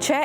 6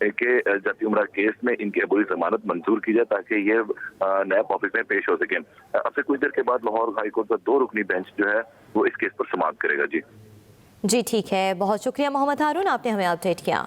کہ جاتی عمرہ کیس میں ان کی عبوری ضمانت منظور کی جائے تاکہ یہ نیب آفس میں پیش ہو سکیں۔ اب سے کچھ دیر کے بعد لاہور ہائی کورٹ کا 2 رکنی بینچ جو ہے وہ اس کیس پر سماعت کرے گا۔ جی ٹھیک ہے، بہت شکریہ محمد ہارون، آپ نے ہمیں اپڈیٹ کیا۔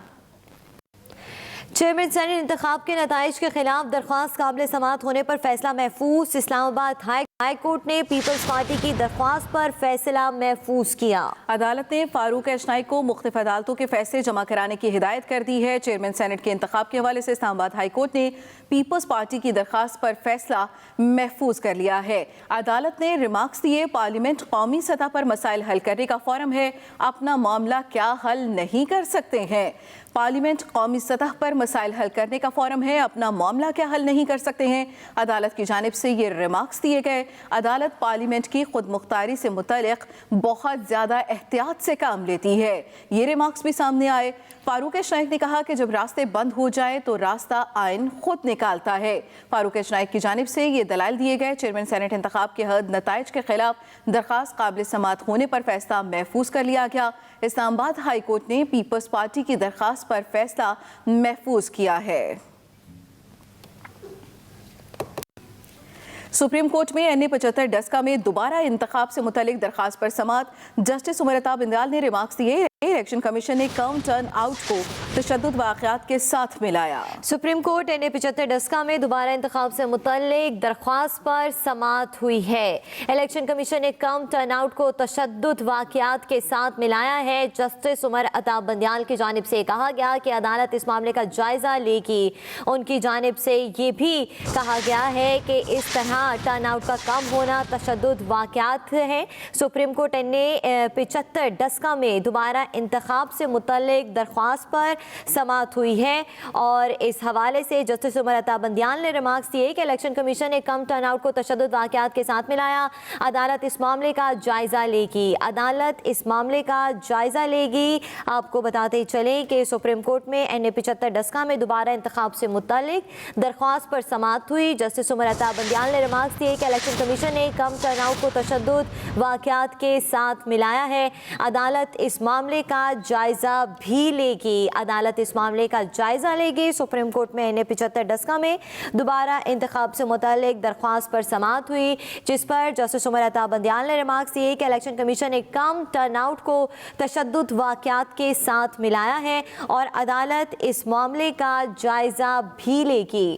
چیئرمین سینیٹ انتخاب کے نتائج کے خلاف درخواست قابل سماعت ہونے پر فیصلہ محفوظ، اسلام آباد ہائی کورٹ نے پیپلز پارٹی کی درخواست پر فیصلہ محفوظ کیا۔ عدالت نے فاروق اشنائی کو مختلف عدالتوں کے فیصلے جمع کرانے کی ہدایت کر دی ہے۔ چیئرمین سینیٹ کے انتخاب کے حوالے سے اسلام آباد ہائی کورٹ نے پیپلز پارٹی کی درخواست پر فیصلہ محفوظ کر لیا ہے۔ عدالت نے ریمارکس دیے، پارلیمنٹ قومی سطح پر مسائل حل کرنے کا فورم ہے، اپنا معاملہ کیا حل نہیں کر سکتے ہیں؟ پارلیمنٹ قومی سطح پر مسائل حل کرنے کا فورم ہے، اپنا معاملہ کیا حل نہیں کر سکتے ہیں؟ عدالت کی جانب سے یہ ریمارکس دیے گئے۔ عدالت پارلیمنٹ کی خود مختاری سے متعلق بہت زیادہ احتیاط سے کام لیتی ہے۔ یہ ریمارکس بھی سامنے آئے۔ فاروق اشنائک نے کہا کہ جب راستے بند ہو جائے تو راستہ آئین خود نکالتا ہے۔ فاروق اشنائک کی جانب سے یہ دلائل دیے گئے۔ چیئرمین سینیٹ انتخاب کے نتائج کے خلاف درخواست قابل سماعت ہونے پر فیصلہ محفوظ کر لیا گیا۔ اسلام آباد ہائی کورٹ نے پیپلز پارٹی کی درخواست پر فیصلہ محفوظ کیا ہے۔ سپریم کورٹ میں NA-75 ڈسکا میں دوبارہ انتخاب سے متعلق درخواست پر سماعت۔ جسٹس عمر عطا بندیال نے ریمارکس دیے۔ الیکشن کمیشن نے کم ٹرن آؤٹ کو تشدد واقعات کے ساتھ ملایا۔ سپریم کورٹ NA-75 ڈسکا میں دوبارہ انتخاب سے متعلق درخواست پر سماعت ہوئی ہے۔ الیکشن کمیشن نے کم ٹرن آؤٹ کو تشدد واقعات کے ساتھ ملایا ہے۔ جسٹس عمر عطا بندیال کی جانب سے کہا گیا کہ عدالت اس معاملے کا جائزہ لے گی۔ ان کی جانب سے یہ بھی کہا گیا ہے کہ اس طرح ٹرن آؤٹ کا کم ہونا تشدد واقعات ہے۔ سپریم کورٹ NA-75 ڈسکا میں دوبارہ انتخاب سے متعلق درخواست پر سماعت ہوئی ہے، اور اس حوالے سے جسٹس عمر عطا بندیال نے ریمارکس دیے کہ الیکشن کمیشن نے کم ٹرن آؤٹ کو تشدد واقعات کے ساتھ ملایا۔ عدالت اس معاملے کا جائزہ لے گی۔ عدالت اس معاملے کا جائزہ لے گی۔ آپ کو بتاتے چلیں کہ سپریم کورٹ میں NA-75 ڈسکا میں دوبارہ انتخاب سے متعلق درخواست پر سماعت ہوئی۔ جسٹس عمر عطا بندیال نے ریمارکس دیے کہ الیکشن کمیشن نے کم ٹرن آؤٹ کو تشدد واقعات کے ساتھ ملایا ہے۔ عدالت اس معاملے کا جائزہ بھی لے گی۔ عدالت اس معاملے کا جائزہ لے گی۔ سپریم کورٹ میں NA-75 ڈسکا میں دوبارہ انتخاب سے متعلق درخواست پر سماعت ہوئی، جس پر جسٹس عمر عطا بندیال نے ریمارکس دیے کہ الیکشن کمیشن نے کم ٹرن آؤٹ کو تشدد واقعات کے ساتھ ملایا ہے اور عدالت اس معاملے کا جائزہ بھی لے گی۔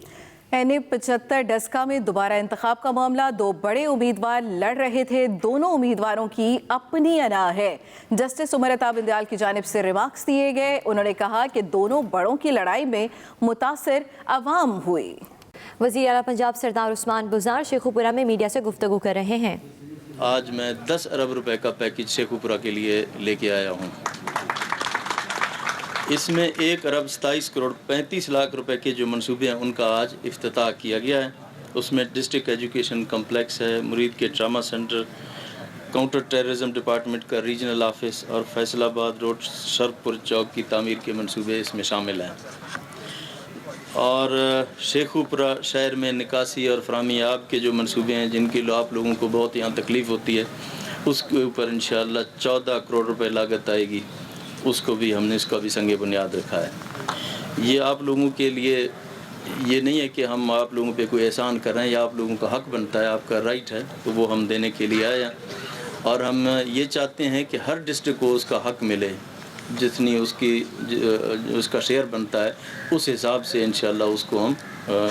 NA-75 ڈسکا میں دوبارہ انتخاب کا معاملہ، 2 بڑے امیدوار لڑ رہے تھے، دونوں امیدواروں کی اپنی انا ہے۔ جسٹس عمر عطا بندیال کی جانب سے ریمارکس دیے گئے۔ انہوں نے کہا کہ دونوں بڑوں کی لڑائی میں متاثر عوام ہوئی۔ وزیر اعلیٰ پنجاب سردار عثمان بزار شیخوپورہ میں میڈیا سے گفتگو کر رہے ہیں۔ آج میں 10 ارب روپے کا پیکج شیخوپورہ کے لیے لے کے آیا ہوں۔ اس میں 1 ارب 27 کروڑ 35 لاکھ روپے کے جو منصوبے ہیں ان کا آج افتتاح کیا گیا ہے۔ اس میں ڈسٹرکٹ ایجوکیشن کمپلیکس ہے، مرید کے trauma centre, counter terrorism department کا ریجنل آفس اور فیصل آباد روڈ شرپور چوک کی تعمیر کے منصوبے اس میں شامل ہیں۔ اور شیخوپورہ شہر میں نکاسی اور فراہمی آب کے جو منصوبے ہیں جن کی آپ لوگوں کو بہت یہاں تکلیف ہوتی ہے، اس کے اوپر انشاءاللہ 14 کروڑ روپے لاگت آئے گی۔ اس کو بھی ہم نے اس کا بھی سنگ بنیاد رکھا ہے۔ یہ آپ لوگوں کے لیے یہ نہیں ہے کہ ہم آپ لوگوں پہ کوئی احسان کر رہے ہیں، یا آپ لوگوں کا حق بنتا ہے، آپ کا رائٹ ہے، تو وہ ہم دینے کے لیے آئے ہیں۔ اور ہم یہ چاہتے ہیں کہ ہر ڈسٹرکٹ کو اس کا حق ملے، جتنی اس کا شیئر بنتا ہے اس حساب سے انشاءاللہ اس کو ہم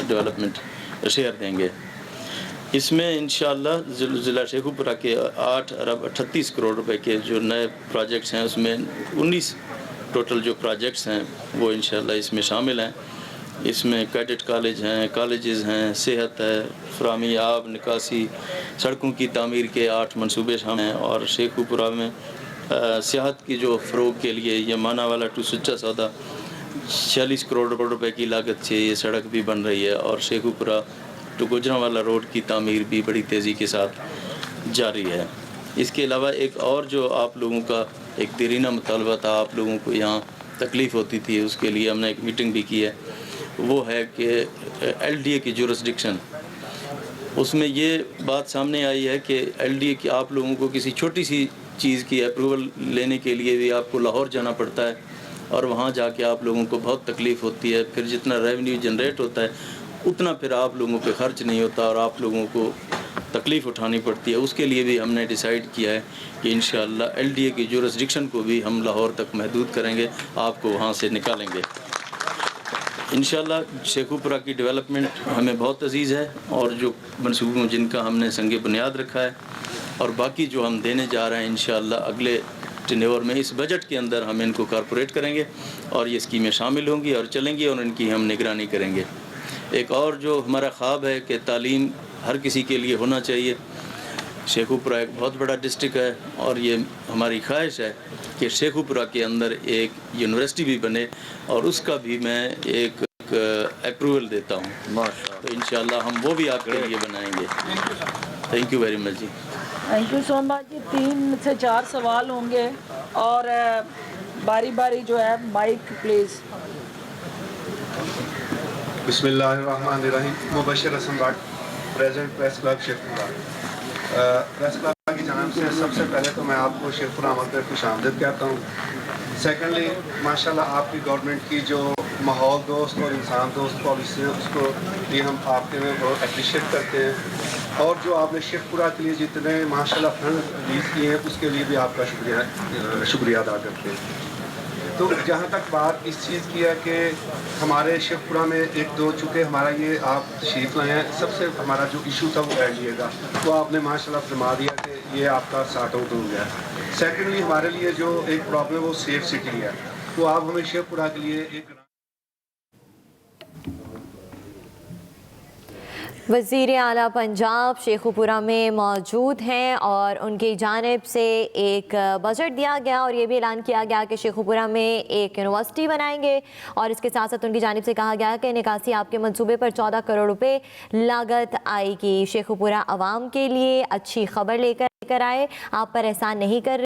ڈیولپمنٹ شیئر دیں گے۔ اس میں انشاءاللہ ضلع شیخوپورہ کے 8 ارب 38 کروڑ روپے کے جو نئے پروجیکٹس ہیں، اس میں 19 ٹوٹل جو پروجیکٹس ہیں وہ انشاءاللہ اس میں شامل ہیں۔ اس میں کیڈٹ کالج ہیں، کالجز ہیں، صحت ہے، فراہمی آب، نکاسی، سڑکوں کی تعمیر کے 8 منصوبے شامل ہیں۔ اور شیخوپورہ میں سیاحت کی جو فروغ کے لیے یہ مانا والا ٹو سچا سودا 46 کروڑ روپے کی لاگت سے یہ سڑک بھی بن رہی ہے، اور شیخوپورہ ٹو گجرانوالا روڈ کی تعمیر بھی بڑی تیزی کے ساتھ جاری ہے۔ اس کے علاوہ ایک اور جو آپ لوگوں کا ایک دیرینہ مطالبہ تھا، آپ لوگوں کو یہاں تکلیف ہوتی تھی، اس کے لیے ہم نے ایک میٹنگ بھی کی ہے، وہ ہے کہ LDA کی جورسڈکشن۔ اس میں یہ بات سامنے آئی ہے کہ LDA کی آپ لوگوں کو کسی چھوٹی سی چیز کی اپروول لینے کے لیے بھی آپ کو لاہور جانا پڑتا ہے، اور وہاں جا کے آپ لوگوں کو بہت تکلیف ہوتی ہے. پھر جتنا ریونیو جنریٹ ہوتا ہے اتنا پھر آپ لوگوں پہ خرچ نہیں ہوتا اور آپ لوگوں کو تکلیف اٹھانی پڑتی ہے. اس کے لیے بھی ہم نے ڈیسائیڈ کیا ہے کہ انشاءاللہ LDA کی جورسڈکشن کو بھی ہم لاہور تک محدود کریں گے, آپ کو وہاں سے نکالیں گے. انشاءاللہ شیخوپورہ کی ڈیولپمنٹ ہمیں بہت عزیز ہے, اور جو منصوبوں جن کا ہم نے سنگ بنیاد رکھا ہے اور باقی جو ہم دینے جا رہے ہیں انشاءاللہ اگلے ٹینیور میں اس بجٹ کے اندر ہم ان کو کارپوریٹ کریں گے اور یہ اسکیمیں شامل ہوں گی اور چلیں گی اور ان کی ہم نگرانی کریں گے. ایک اور جو ہمارا خواب ہے کہ تعلیم ہر کسی کے لیے ہونا چاہیے. شیخوپورہ ایک بہت بڑا ڈسٹرکٹ ہے اور یہ ہماری خواہش ہے کہ شیخوپورہ کے اندر ایک یونیورسٹی بھی بنے اور اس کا بھی میں ایک اپروول دیتا ہوں. تو انشاءاللہ ہم وہ بھی آپ کے لیے بنائیں گے. تھینک یو ویری مچ جی. تھینک یو سو مچ جی. 3 سے 4 سوال ہوں گے اور باری باری جو ہے مائک پلیز. بسم اللہ الرحمن الرحیم. Mubashir Hassan Butt, president press club Sheikhupura. Press club کی جانب سے سب سے پہلے تو میں آپ کو شیخوپورہ عمل پر خوش آمدید کہتا ہوں. سیکنڈلی ماشاءاللہ آپ کی گورنمنٹ کی جو ماحول دوست اور انسان دوست پالیسی ہے اس کو بھی ہم آپ کے میں بہت اپریشیٹ کرتے ہیں, اور جو آپ نے شیخوپورہ کے لیے جتنے ماشاءاللہ فنڈ ریلیز کیے ہیں اس کے لیے بھی آپ کا شکریہ ادا کرتے ہیں. تو جہاں تک بات اس چیز کی ہے کہ ہمارے شیخوپورہ میں ایک دو چونکہ ہمارا یہ آپ تشریف لائے ہیں, سب سے ہمارا جو ایشو تھا وہ ایڈ لیے گا تو آپ نے ماشاءاللہ فرما دیا کہ یہ آپ کا سارٹ آؤٹ ہو گیا. سیکنڈلی ہمارے لیے جو ایک پرابلم ہے وہ سیف سٹی ہے, تو آپ ہمیں شیخوپورہ کے لیے ایک وزیر اعلیٰ پنجاب شیخوپورہ میں موجود ہیں اور ان کی جانب سے ایک بجٹ دیا گیا اور یہ بھی اعلان کیا گیا کہ شیخوپورہ میں ایک یونیورسٹی بنائیں گے, اور اس کے ساتھ ساتھ ان کی جانب سے کہا گیا کہ نکاسی آپ کے منصوبے پر 14 کروڑ روپے لاگت آئے گی. شیخوپورہ عوام کے لیے اچھی خبر لے کر آئے, آپ پر احسان نہیں کر